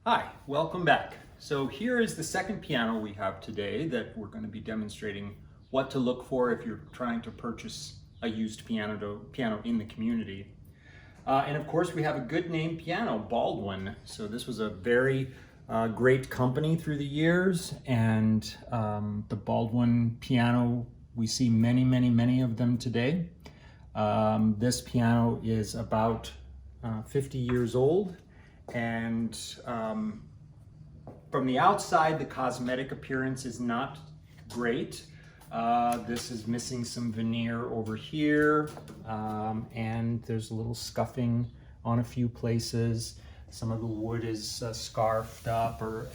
Hi, welcome back. So here is the second piano we have today that we're going to be demonstrating what to look for if you're trying to purchase a used piano in the community. And of course we have a good name piano, Baldwin. So this was a very great company through the years, and the Baldwin Piano, we see many of them today. This piano is about 50 years old, and from the outside the cosmetic appearance is not great. This is missing some veneer over here, and there's a little scuffing on a few places. Some of the wood is scarfed up or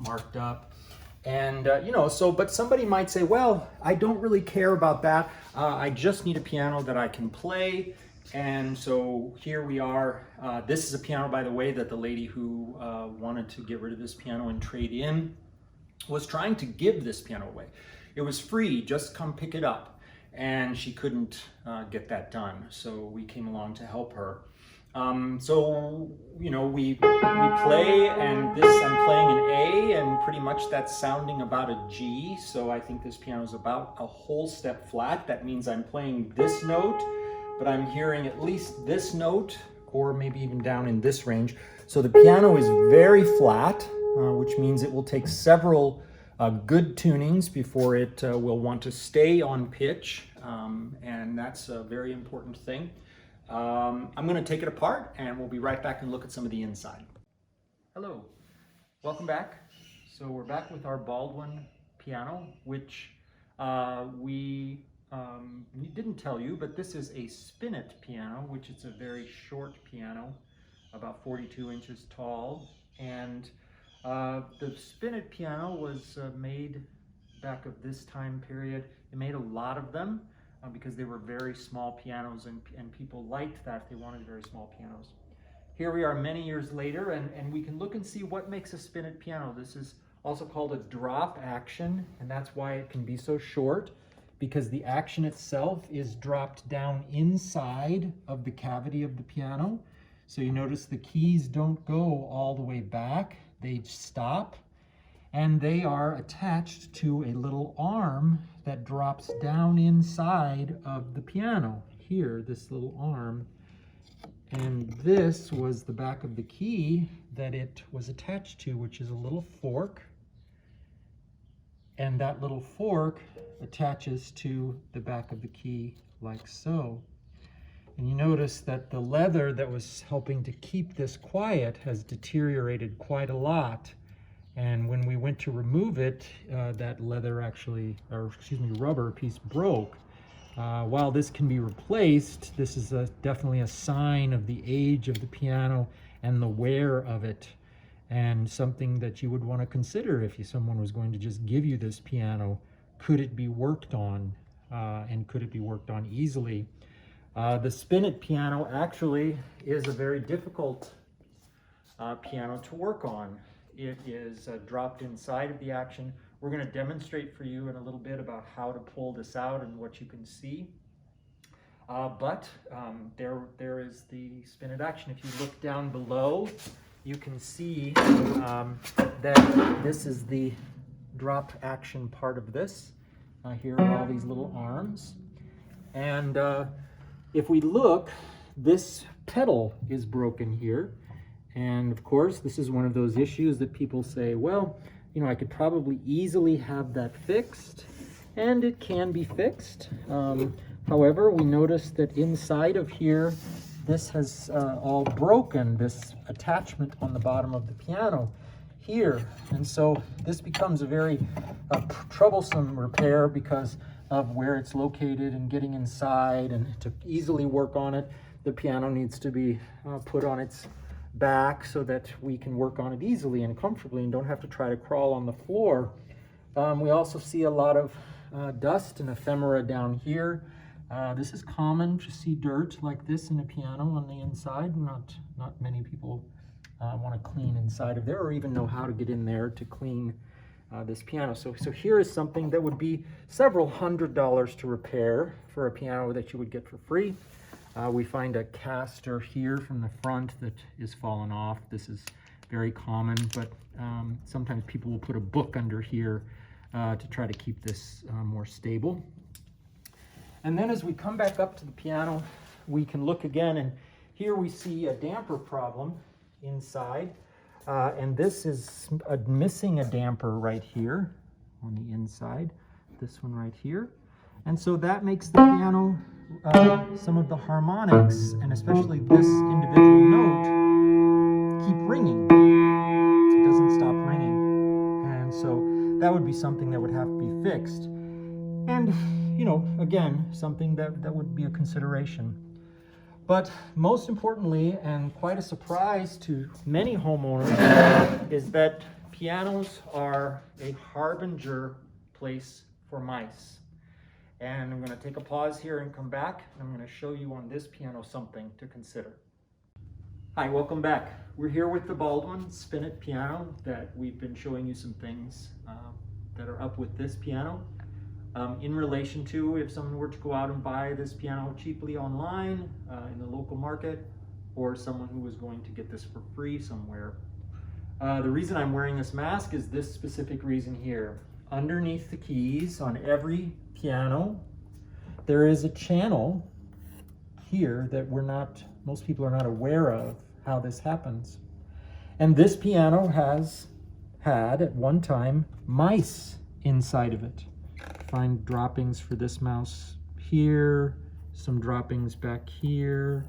marked up. And but somebody might say, well, I don't really care about that. I just need a piano that I can play. And so here we are. This is a piano, by the way, that the lady who wanted to get rid of this piano and trade in was trying to give this piano away. It was free, just come pick it up. And she couldn't get that done. So we came along to help her. We play, and this I'm playing an A, and pretty much that's sounding about a G. So I think this piano is about a whole step flat. That means I'm playing this note, but I'm hearing at least this note, or maybe even down in this range. So the piano is very flat, which means it will take several good tunings before it will want to stay on pitch, and that's a very important thing. I'm going to take it apart, and we'll be right back and look at some of the inside. Hello, welcome back. So we're back with our Baldwin piano, which we didn't tell you, but this is a Spinet piano, which is a very short piano, about 42 inches tall. And the Spinet piano was made back of this time period. They made a lot of them because they were very small pianos, and people liked that. They wanted very small pianos. Here we are many years later, and we can look and see what makes a Spinet piano. This is also called a drop action, and that's why it can be so short, because the action itself is dropped down inside of the cavity of the piano. So you notice the keys don't go all the way back, they stop, and they are attached to a little arm that drops down inside of the piano. Here, this little arm, and this was the back of the key that it was attached to, which is a little fork. And that little fork attaches to the back of the key like so. And you notice that the leather that was helping to keep this quiet has deteriorated quite a lot. And when we went to remove it, that leather rubber piece broke. While this can be replaced, this is definitely a sign of the age of the piano and the wear of it, and something that you would want to consider if someone was going to just give you this piano. Could it be worked on, and could it be worked on easily? The Spinet piano actually is a very difficult piano to work on. It is dropped inside of the action. We're going to demonstrate for you in a little bit about how to pull this out and what you can see. There is the Spinet action. If you look down below, you can see that this is the drop action part of this. Here are all these little arms. And if we look, this pedal is broken here. And of course, this is one of those issues that people say, well, I could probably easily have that fixed, and it can be fixed. However, we notice that inside of here, this has all broken, this attachment on the bottom of the piano here. And so this becomes a very troublesome repair because of where it's located and getting inside. And to easily work on it, the piano needs to be put on its back so that we can work on it easily and comfortably and don't have to try to crawl on the floor. We also see a lot of dust and ephemera down here. This is common to see dirt like this in a piano on the inside. Not many people want to clean inside of there or even know how to get in there to clean this piano. So here is something that would be several $100s to repair for a piano that you would get for free. We find a caster here from the front that is fallen off. This is very common, but sometimes people will put a book under here to try to keep this more stable. And then as we come back up to the piano, we can look again, and here we see a damper problem inside. And this is missing a damper right here on the inside, this one right here. And so that makes the piano, some of the harmonics, and especially this individual note, keep ringing. It doesn't stop ringing. And so that would be something that would have to be fixed. And, you know, again, something that would be a consideration. But most importantly, and quite a surprise to many homeowners, is that pianos are a harbinger place for mice. And I'm going to take a pause here and come back, and I'm going to show you on this piano something to consider. Hi, welcome back. We're here with the Baldwin Spinet Piano that we've been showing you some things that are up with this piano. In relation to if someone were to go out and buy this piano cheaply online in the local market, or someone who was going to get this for free somewhere. The reason I'm wearing this mask is this specific reason here. Underneath the keys on every piano, there is a channel here that most people are not aware of how this happens. And this piano has had at one time mice inside of it. Find droppings for this mouse here, some droppings back here,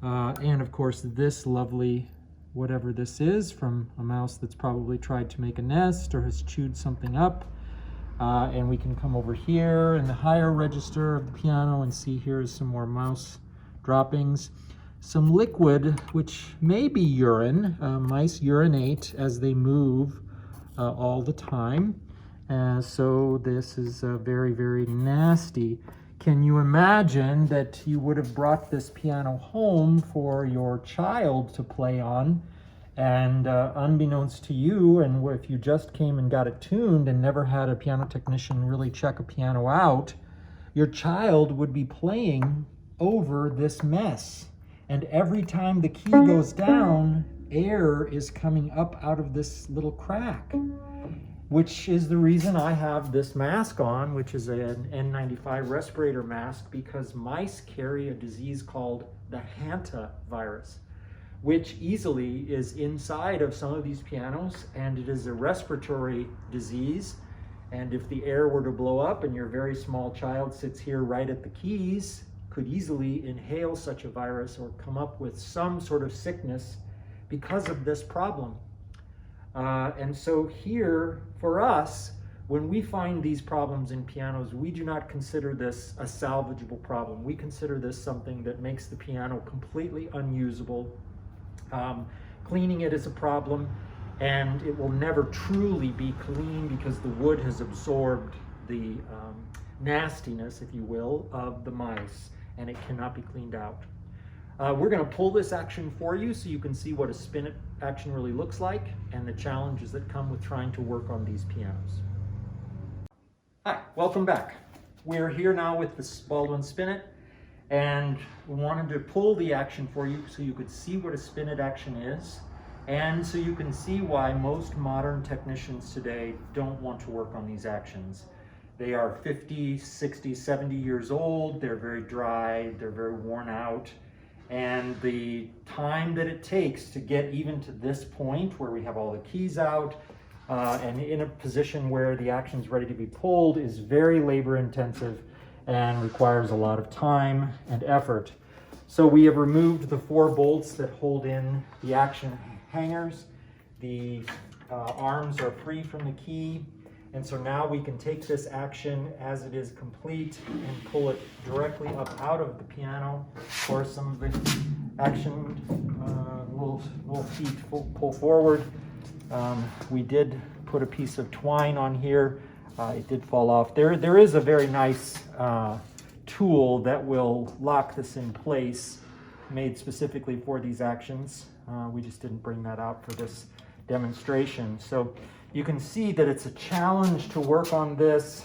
and of course this lovely whatever this is from a mouse that's probably tried to make a nest or has chewed something up. And we can come over here in the higher register of the piano and see here's some more mouse droppings. Some liquid, which may be urine. Mice urinate as they move all the time. So this is very, very nasty. Can you imagine that you would have brought this piano home for your child to play on, and unbeknownst to you, and if you just came and got it tuned and never had a piano technician really check a piano out, your child would be playing over this mess. And every time the key goes down, air is coming up out of this little crack, which is the reason I have this mask on, which is an N95 respirator mask, because mice carry a disease called the hantavirus, which easily is inside of some of these pianos, and it is a respiratory disease. And if the air were to blow up and your very small child sits here right at the keys, could easily inhale such a virus or come up with some sort of sickness because of this problem. And so here, for us, when we find these problems in pianos, we do not consider this a salvageable problem. We consider this something that makes the piano completely unusable. Cleaning it is a problem, and it will never truly be clean because the wood has absorbed the nastiness, if you will, of the mice, and it cannot be cleaned out. We're going to pull this action for you so you can see what a Spinet action really looks like and the challenges that come with trying to work on these pianos. Hi, welcome back. We're here now with the Baldwin Spinet, and we wanted to pull the action for you so you could see what a Spinet action is, and so you can see why most modern technicians today don't want to work on these actions. They are 50, 60, 70 years old, they're very dry, they're very worn out, and the time that it takes to get even to this point where we have all the keys out and in a position where the action's ready to be pulled is very labor intensive and requires a lot of time and effort. So we have removed the 4 bolts that hold in the action hangers. The arms are free from the key. And so now we can take this action as it is complete and pull it directly up out of the piano. Of course, some of the action will feet pull forward. We did put a piece of twine on here. It did fall off. There is a very nice tool that will lock this in place, made specifically for these actions. We just didn't bring that out for this demonstration. So you can see that it's a challenge to work on this.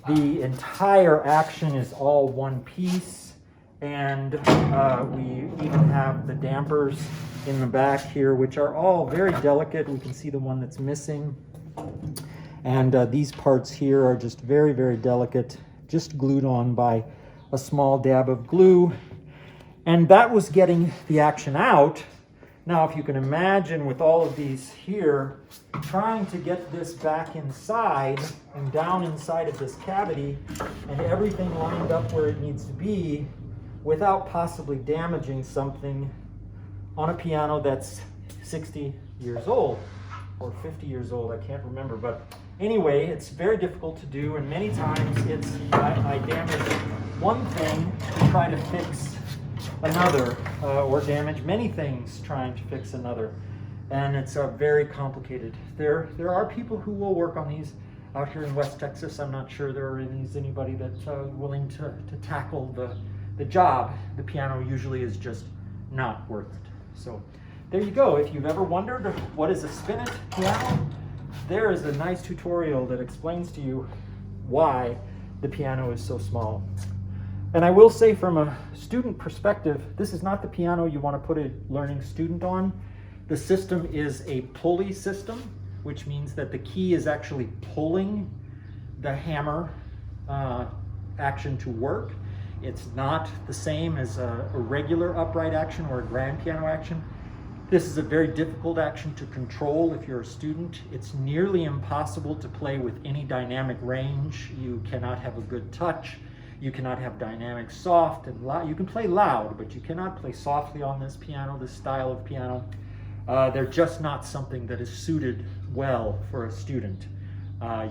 The entire action is all one piece, and we even have the dampers in the back here, which are all very delicate. We can see the one that's missing. And these parts here are just very, very delicate, just glued on by a small dab of glue. And that was getting the action out. Now, if you can imagine with all of these here, trying to get this back inside and down inside of this cavity and everything lined up where it needs to be without possibly damaging something on a piano that's 60 years old or 50 years old, I can't remember. But anyway, it's very difficult to do, and many times I damage one thing to try to fix another, or damage many things trying to fix another, and it's very complicated. There are people who will work on these out here in West Texas. I'm not sure there is anybody that's willing to tackle the job. The piano usually is just not worth it. So there you go. If you've ever wondered what is a Spinet piano, there is a nice tutorial that explains to you why the piano is so small. And I will say, from a student perspective, this is not the piano you want to put a learning student on. The system is a pulley system, which means that the key is actually pulling the hammer action to work. It's not the same as a regular upright action or a grand piano action. This is a very difficult action to control if you're a student. It's nearly impossible to play with any dynamic range. You cannot have a good touch. You cannot have dynamic soft and loud. You can play loud, but you cannot play softly on this piano, this style of piano. They're just not something that is suited well for a student.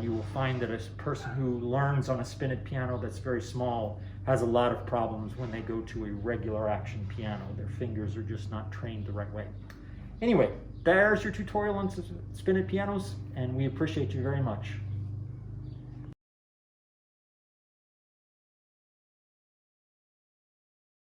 You will find that a person who learns on a Spinet piano that's very small has a lot of problems when they go to a regular action piano. Their fingers are just not trained the right way. Anyway, there's your tutorial on Spinet pianos, and we appreciate you very much.